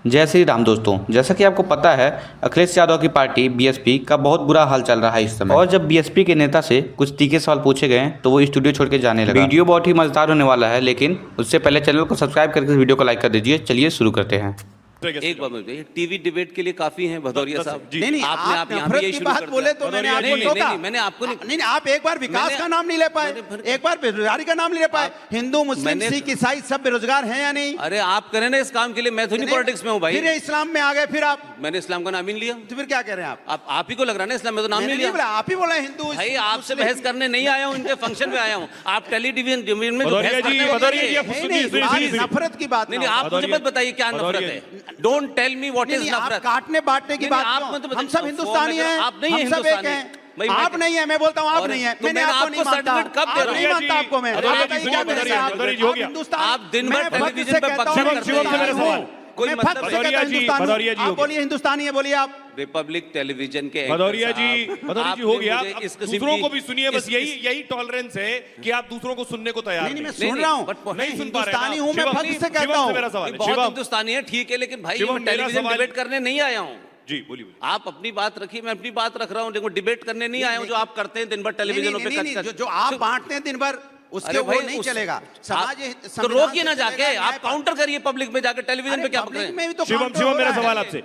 जय श्री राम दोस्तों, जैसा कि आपको पता है अखिलेश यादव की पार्टी बीएसपी का बहुत बुरा हाल चल रहा है इस समय। और जब बीएसपी के नेता से कुछ तीखे सवाल पूछे गए तो वो स्टूडियो छोड़ के जाने लगा। वीडियो बहुत ही मजेदार होने वाला है, लेकिन उससे पहले चैनल को सब्सक्राइब करके वीडियो को लाइक कर दीजिए। चलिए शुरू करते हैं। एक बात मुझे टीवी डिबेट के लिए काफी हैं भदौरिया साहब। नहीं, आपने आप यहाँ नफरत भी यही की शुरू बात कर बोले दिया। तो मैंने आपको टोका। मैंने आपको नहीं, आप एक बार विकास का नाम नहीं ले पाए, एक बार बेरोजगारी का नाम नहीं ले पाए। हिंदू मुस्लिम सिख ईसाई सब बेरोजगार हैं या नहीं? अरे आप करें ना इस काम के लिए, मैं तो नहीं पॉलिटिक्स में हूँ भाई। फिर इस्लाम में आ गए, फिर आप? मैंने इस्लाम का नाम ही नहीं लिया। तो फिर क्या कह रहे हैं आप ही को लग रहा है ना इस्लाम में तो नाम नहीं लिया। आप ही बोला हिंदू। भाई आपसे बहस करने नहीं आया हूँ, इनके फंक्शन में आया हूँ। आप टेलीविजन में नफरत की बात नहीं, आप मुझे मत बताइए क्या नफरत है। Don't tell me what is नफरत। काटने बांटने की बात क्यों? हम सब हिंदुस्तानी हैं, आप नहीं है, सब एक हैं। आप नहीं है, मैं बोलता हूँ आप नहीं है। मैंने आपको नहीं मानता, नहीं मानता आपको मैं। आप दिन भर टेलीविजन पे कोई बोलिए हिंदुस्तानी है, बोलिए आप। रिपब्लिक टेलीविजन के भदौरिया जी हो गया। दूसरों को भी सुनिए, बस यही टॉलरेंस है कि आप दूसरों को सुनने को तैयार नहीं। मैं सुन रहा हूँ, नहीं सुन पा हिंदुस्तानी हूँ, मैं फर्क से कहता हूँ। बहुत हिंदुस्तानी है, ठीक है, लेकिन भाई मैं टेलीविजन डिबेट करने नहीं आया हूँ। जी बोलिए। आप अपनी बात रखिए, मैं अपनी बात रख रहा हूँ। देखो डिबेट करने नहीं आया हूँ जो आप करते हैं दिन भर टेलीविजन पे। जो आप बांटते हैं दिन भर उसके वो नहीं चलेगा। समाज तो रोकिए ना जाके, आप काउंटर करिए पब्लिक में जाके। टेलीविजन पे क्या पकड़ रहे हैं? शिवम मेरा सवाल आपसे,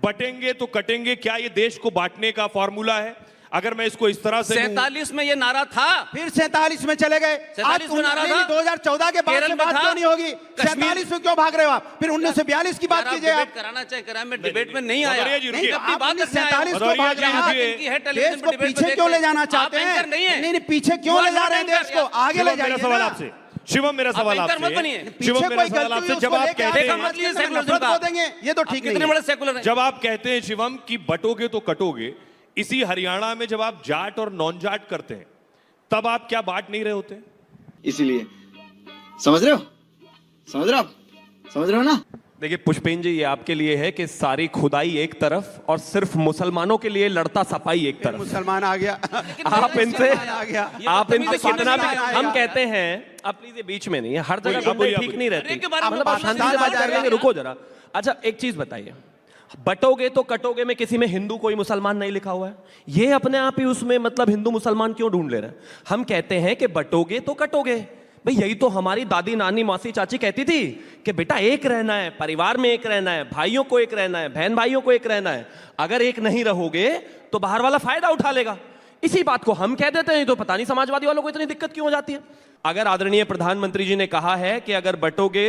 बटेंगे तो कटेंगे, क्या ये देश को बांटने का फॉर्मूला है? अगर मैं इसको इस तरह से 47 में ये नारा था, फिर 47 में चले गए। 47 में नारा था, 2014 के बाद से बात क्यों नहीं होगी? 47 में क्यों भाग रहे हो आप? फिर 1942 की बात कीजिए। आप कराना चाहिए कराए, मैं डिबेट में नहीं आया। अपनी बात 47 को भाग रहे हैं। देश को पीछे क्यों ले जाना चाहते हैं? नहीं, पीछे क्यों ले जा रहे हैं देश को? आगे ले जाइए। सवाल आपसे शिवम, मेरा सवाल आपसे, शिवम मेरा सवाल आपसे, जब आप कहते हैं ये तो ठीक नहीं। जब आप कहते हैं शिवम की बटोगे तो कटोगे, इसी हरियाणा में जब आप जाट और नॉन जाट करते हैं तब आप क्या बांट नहीं रहे होते? इसीलिए समझ रहे हो ना? देखिए पुष्पेन जी, ये आपके लिए है कि सारी खुदाई एक तरफ और सिर्फ मुसलमानों के लिए लड़ता सफाई एक तरफ। मुसलमान आ गया। आप इनसे कितना भी हम कहते हैं, आप प्लीज ये बीच में नहीं है, हर जगह ठीक नहीं रहती। मतलब आप शांति से बात कर रहे हैं, रुको जरा। अच्छा एक चीज बताइए, बटोगे तो कटोगे में किसी में हिंदू कोई मुसलमान नहीं लिखा हुआ है। ये अपने आप ही उसमें मतलब हिंदू मुसलमान क्यों ढूंढ ले रहे हैं? हम कहते हैं कि बटोगे तो कटोगे। भाई यही तो हमारी दादी नानी मौसी चाची कहती थी कि बेटा एक रहना है, परिवार में एक रहना है, भाइयों को एक रहना है, बहन भाइयों को एक रहना है। अगर एक नहीं रहोगे तो बाहर वाला फायदा उठा लेगा। इसी बात को हम कह देते हैं, तो पता नहीं समाजवादी वालों को इतनी दिक्कत क्यों हो जाती है। अगर आदरणीय प्रधानमंत्री जी ने कहा है कि अगर बटोगे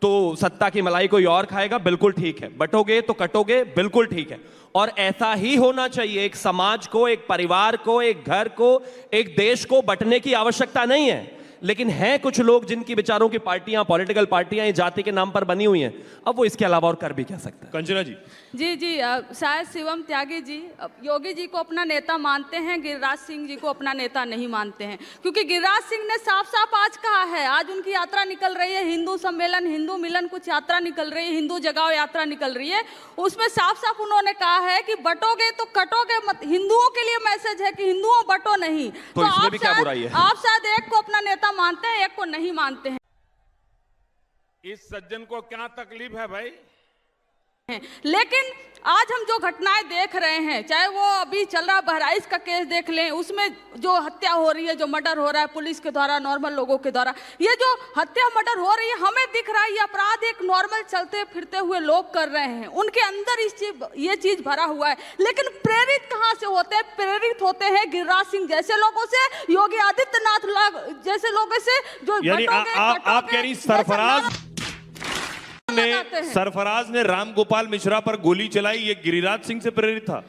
तो सत्ता की मलाई कोई और खाएगा, बिल्कुल ठीक है। बटोगे तो कटोगे, बिल्कुल ठीक है। और ऐसा ही होना चाहिए। एक समाज को, एक परिवार को, एक घर को, एक देश को बंटने की आवश्यकता नहीं है। लेकिन हैं कुछ लोग जिनकी विचारों की पार्टियां, पॉलिटिकल पार्टियां जाति के नाम पर बनी हुई हैं। अब वो इसके अलावा और कर भी क्या सकते हैं? कंचना जी। जी शायद शिवम त्यागी जी योगी जी को अपना नेता मानते हैं, गिरिराज सिंह जी को अपना नेता नहीं मानते हैं। क्योंकि गिरिराज सिंह ने साफ साफ आज कहा है, आज उनकी यात्रा निकल रही है, हिंदू सम्मेलन, हिंदू मिलन कुछ यात्रा निकल रही है, हिंदू जगाओ यात्रा निकल रही है। उसमें साफ साफ उन्होंने कहा है कि बटोगे तो कटोगे मत। हिंदुओं के लिए मैसेज है कि हिंदुओं बटो नहीं। तो इसमें भी क्या बुराई है? आप शायद एक को अपना नेता मानते हैं, एक को नहीं मानते हैं। इस सज्जन को क्या तकलीफ है भाई? लेकिन आज हम जो घटनाएं देख रहे हैं, चाहे वो अभी चल रहा बहराइच का केस देख लें, उसमें जो हत्या हो रही है, जो मर्डर हो रहा है पुलिस के द्वारा, नॉर्मल लोगों के द्वारा, ये जो हत्या मर्डर हो रही है, हमें दिख रहा है ये अपराध एक नॉर्मल चलते फिरते हुए लोग कर रहे हैं। उनके अंदर ये चीज भरा हुआ है। लेकिन प्रेरित कहां से होते हैं? प्रेरित होते हैं गिरिराज सिंह जैसे लोगों से, योगी आदित्यनाथ जैसे लोगों से, जो आप कह रही सरफराज ने राम गोपाल मिश्रा पर गोली चलाई, ये गिरिराज सिंह से प्रेरित था?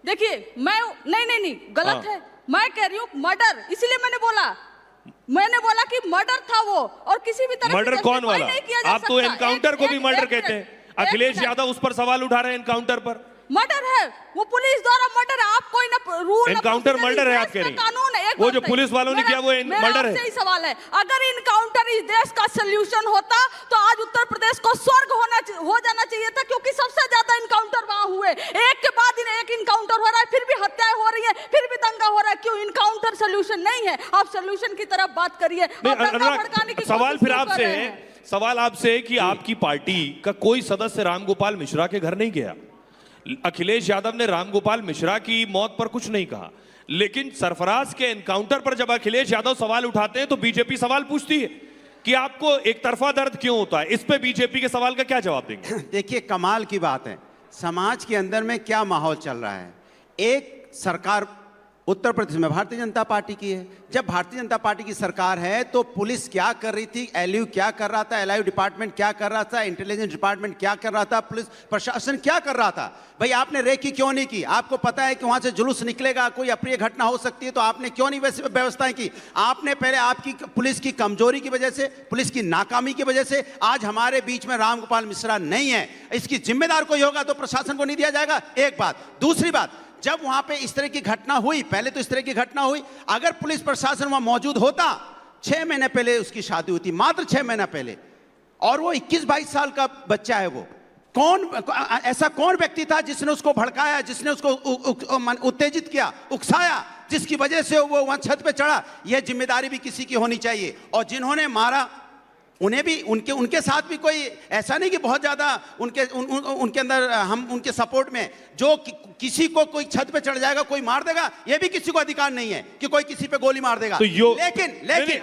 देखिए मैं नहीं गलत है। मैं कह रही हूँ मर्डर, इसीलिए मैंने बोला कि मर्डर था वो, और किसी भी तरह मर्डर कौन वाला? आप तो एनकाउंटर को भी मर्डर कहते हैं। अखिलेश यादव उस पर सवाल उठा रहे हैं एनकाउंटर पर। मर्डर है वो, पुलिस द्वारा मर्डर है। आप कोई ना रूल एनकाउंटर मर्डर है आप कह रही हैं? कानून है। वो जो पुलिस वालों ने किया वो मर्डर है। सही सवाल है। अगर इनकाउंटर इस देश का सॉल्यूशन होता तो आज उत्तर प्रदेश को स्वर्ग हो जाना चाहिए था, क्योंकि सबसे ज्यादा इनकाउंटर वहां हुए। एक के बाद एक इनकाउंटर हो रहा है, फिर भी हत्याएं हो रही है, फिर भी दंगा हो रहा है। क्यों? इनकाउंटर सॉल्यूशन नहीं है। आप सॉल्यूशन की तरफ बात करिए। सवाल फिर आपसे है, सवाल आपसे है कि आपकी पार्टी का कोई सदस्य रामगोपाल मिश्रा के घर नहीं गया। अखिलेश यादव ने रामगोपाल मिश्रा की मौत पर कुछ नहीं कहा, लेकिन सरफराज के एनकाउंटर पर जब अखिलेश यादव सवाल उठाते हैं तो बीजेपी सवाल पूछती है कि आपको एक तरफा दर्द क्यों होता है। इस पे बीजेपी के सवाल का क्या जवाब देंगे? देखिए, कमाल की बात है, समाज के अंदर में क्या माहौल चल रहा है। एक सरकार उत्तर प्रदेश में भारतीय जनता पार्टी की है। जब भारतीय जनता पार्टी की सरकार है तो पुलिस क्या कर रही थी, एलयू क्या कर रहा था, एलआईयू डिपार्टमेंट क्या कर रहा था, इंटेलिजेंस डिपार्टमेंट क्या कर रहा था, पुलिस प्रशासन क्या कर रहा था। भाई आपने रेकी क्यों नहीं की? आपको पता है कि वहां से जुलूस निकलेगा, कोई अप्रिय घटना हो सकती है, तो आपने क्यों नहीं वैसे व्यवस्थाएं की? आपने पहले आपकी पुलिस की कमजोरी की वजह से, पुलिस की नाकामी की वजह से आज हमारे बीच में रामगोपाल मिश्रा नहीं है। इसकी जिम्मेदार कोई होगा तो प्रशासन को नहीं दिया जाएगा, एक बात। दूसरी बात, जब वहां पे इस तरह की घटना हुई, पहले तो इस तरह की घटना हुई, अगर पुलिस प्रशासन वहां मौजूद होता, 6 महीने पहले उसकी शादी हुई थी, मात्र 6 महीना पहले, और वो 21-22 साल का बच्चा है। वो ऐसा कौन व्यक्ति था जिसने उसको भड़काया, जिसने उसको उत्तेजित किया, उकसाया, जिसकी वजह से वो वहां छत पे चढ़ा? यह जिम्मेदारी भी किसी की होनी चाहिए। और जिन्होंने मारा उन्हें भी, उनके साथ भी कोई ऐसा नहीं कि बहुत ज्यादा उनके अंदर हम उनके सपोर्ट में, जो किसी को कोई छत पे चढ़ जाएगा, कोई मार देगा, यह भी किसी को अधिकार नहीं है कि कोई किसी पे गोली मार देगा। तो लेकिन